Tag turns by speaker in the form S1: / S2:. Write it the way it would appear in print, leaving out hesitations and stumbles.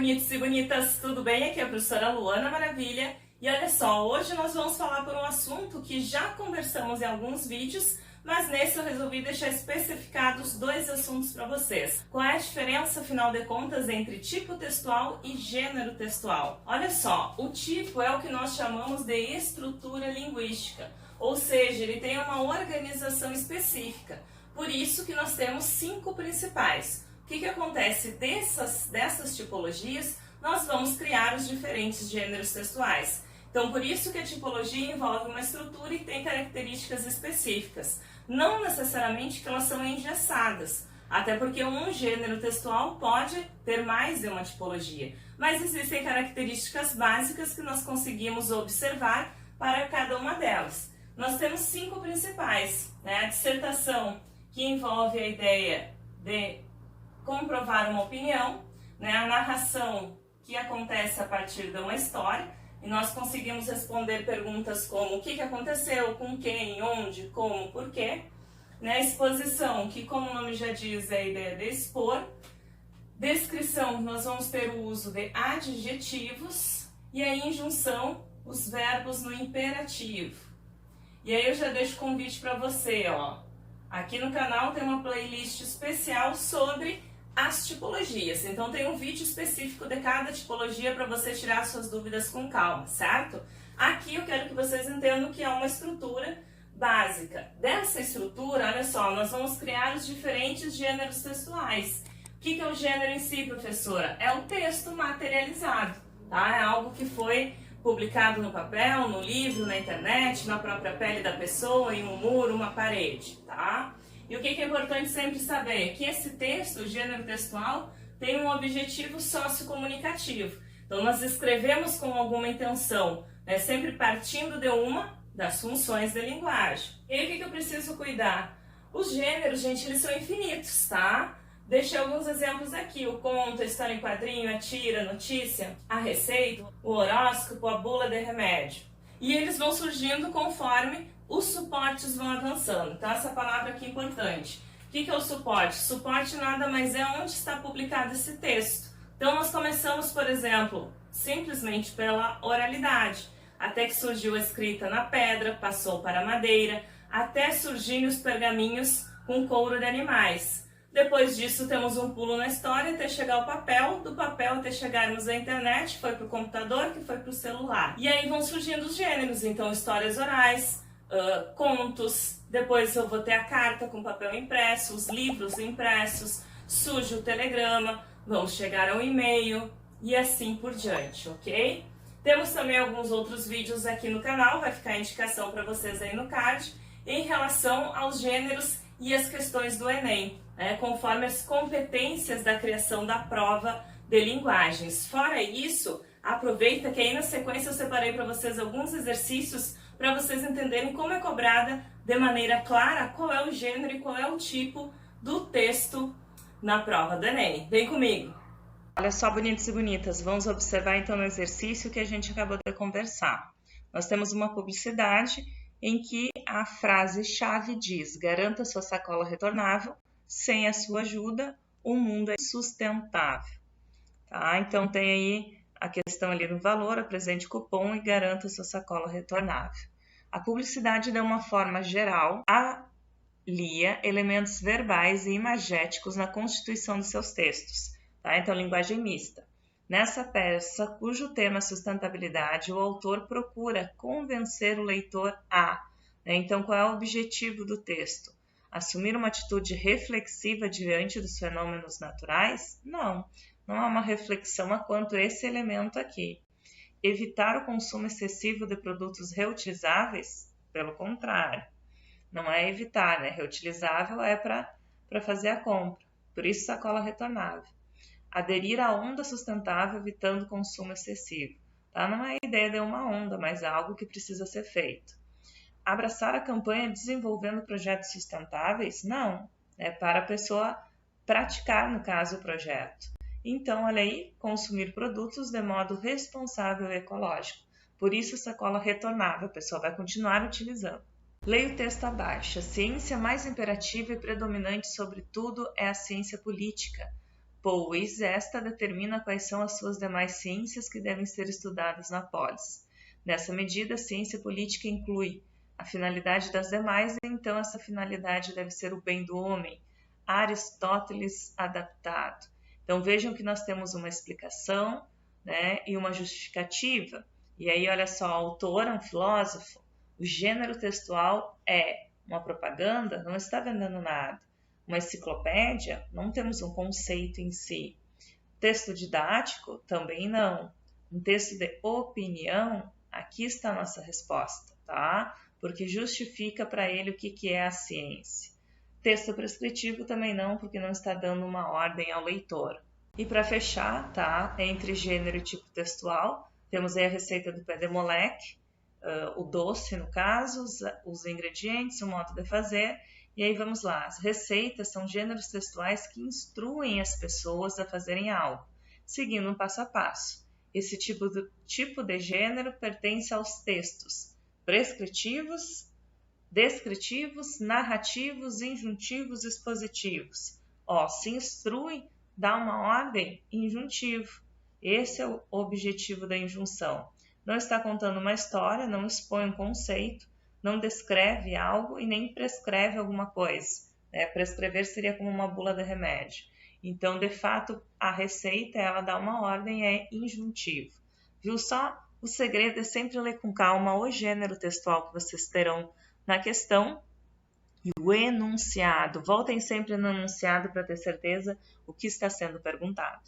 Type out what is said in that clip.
S1: bonitos e bonitas, tudo bem? Aqui é a professora Luana Maravilha e olha só, hoje nós vamos falar por um assunto que já conversamos em alguns vídeos, mas nesse eu resolvi deixar especificados dois assuntos para vocês. Qual é a diferença, afinal de contas, entre tipo textual e gênero textual? Olha só, o tipo é o que nós chamamos de estrutura linguística, ou seja, ele tem uma organização específica. Por isso que nós temos 5 principais. O que acontece dessas tipologias? Nós vamos criar os diferentes gêneros textuais. Então, por isso que a tipologia envolve uma estrutura e tem características específicas. Não necessariamente que elas são engessadas, até porque um gênero textual pode ter mais de uma tipologia. Mas existem características básicas que nós conseguimos observar para cada uma delas. Nós temos 5 principais, né? A dissertação, que envolve a ideia de comprovar uma opinião, né? A narração, que acontece a partir de uma história, e nós conseguimos responder perguntas como o que aconteceu, com quem, onde, como, porquê. Né? A exposição, que como o nome já diz, é a ideia de expor. Descrição, nós vamos ter o uso de adjetivos, e a injunção, os verbos no imperativo. E aí eu já deixo o convite para você, ó. Aqui no canal tem uma playlist especial sobre as tipologias. Então tem um vídeo específico de cada tipologia para você tirar suas dúvidas com calma, certo? Aqui eu quero que vocês entendam que é uma estrutura básica. Dessa estrutura, olha só, nós vamos criar os diferentes gêneros textuais. O que é o gênero em si, professora? É o texto materializado, tá? É algo que foi publicado no papel, no livro, na internet, na própria pele da pessoa, em um muro, uma parede, tá? E o que é importante sempre saber? Que esse texto, o gênero textual, tem um objetivo sociocomunicativo. Então, nós escrevemos com alguma intenção, né? Sempre partindo de uma das funções da linguagem. E aí, o que eu preciso cuidar? Os gêneros, gente, eles são infinitos, tá? Deixei alguns exemplos aqui, o conto, a história em quadrinho, a tira, a notícia, a receita, o horóscopo, a bula de remédio. E eles vão surgindo conforme os suportes vão avançando. Então essa palavra aqui é importante. O que é o suporte? Suporte nada mais é onde está publicado esse texto. Então nós começamos, por exemplo, simplesmente pela oralidade, até que surgiu a escrita na pedra, passou para a madeira, até surgirem os pergaminhos com couro de animais. Depois disso temos um pulo na história até chegar ao papel, do papel até chegarmos à internet, foi para o computador, que foi para o celular. E aí vão surgindo os gêneros, então histórias orais, contos, depois eu vou ter a carta com papel impresso, os livros impressos, surge o telegrama, vamos chegar ao e-mail e assim por diante, ok? Temos também alguns outros vídeos aqui no canal, vai ficar a indicação para vocês aí no card, em relação aos gêneros e as questões do Enem, né, conforme as competências da criação da prova de linguagens. Fora isso, aproveita que aí na sequência eu separei para vocês alguns exercícios para vocês entenderem como é cobrada de maneira clara qual é o gênero e qual é o tipo do texto na prova do Enem. Vem comigo! Olha só, bonitos e bonitas, vamos observar então no exercício que a gente acabou de conversar. Nós temos uma publicidade em que a frase-chave diz: garanta sua sacola retornável, sem a sua ajuda, o mundo é sustentável. Tá? Então tem aí a questão ali no valor, apresente cupom e garanta sua sacola retornável. A publicidade dá uma forma geral, alia elementos verbais e imagéticos na constituição de seus textos. Tá? Então, linguagem mista. Nessa peça, cujo tema é sustentabilidade, o autor procura convencer o leitor a... Então, qual é o objetivo do texto? Assumir uma atitude reflexiva diante dos fenômenos naturais? Não, não há uma reflexão quanto a esse elemento aqui. Evitar o consumo excessivo de produtos reutilizáveis? Pelo contrário, não é evitar, né? Reutilizável é para fazer a compra, por isso sacola retornável. Aderir à onda sustentável evitando o consumo excessivo. Tá? Não é a ideia de uma onda, mas é algo que precisa ser feito. Abraçar a campanha desenvolvendo projetos sustentáveis? Não, é para a pessoa praticar, no caso, o projeto. Então, olha aí, consumir produtos de modo responsável e ecológico. Por isso, sacola retornável, a pessoa vai continuar utilizando. Leia o texto abaixo. A ciência mais imperativa e predominante sobre tudo é a ciência política.
S2: pois esta determina quais são as suas demais ciências que devem ser estudadas na polis. Nessa medida, a ciência política inclui a finalidade das demais, e então essa finalidade deve ser o bem do homem. Aristóteles adaptado. Então vejam que nós temos uma explicação, né, e uma justificativa. E aí, olha só, o autor é um filósofo. O gênero textual é uma propaganda, não está vendendo nada. Uma enciclopédia, não temos um conceito em si. Texto didático, também não. Um texto de opinião, aqui está a nossa resposta, tá? Porque justifica para ele o que é a ciência. Texto prescritivo também não, porque não está dando uma ordem ao leitor. E para fechar, tá? Entre gênero e tipo textual, temos aí a receita do pé de moleque, o doce no caso, os ingredientes, o modo de fazer. E aí vamos lá, as receitas são gêneros textuais que instruem as pessoas a fazerem algo, seguindo um passo a passo. Esse tipo de gênero pertence aos textos prescritivos, descritivos, narrativos, injuntivos, expositivos. Se instrui, dá uma ordem, injuntivo. Esse é o objetivo da injunção. Não está contando uma história, não expõe um conceito, não descreve algo e nem prescreve alguma coisa. Prescrever seria como uma bula de remédio. Então, de fato, a receita, ela dá uma ordem, é injuntivo. Viu só? O segredo é sempre ler com calma o gênero textual que vocês terão na questão e o enunciado. Voltem sempre no enunciado para ter certeza o que está sendo perguntado.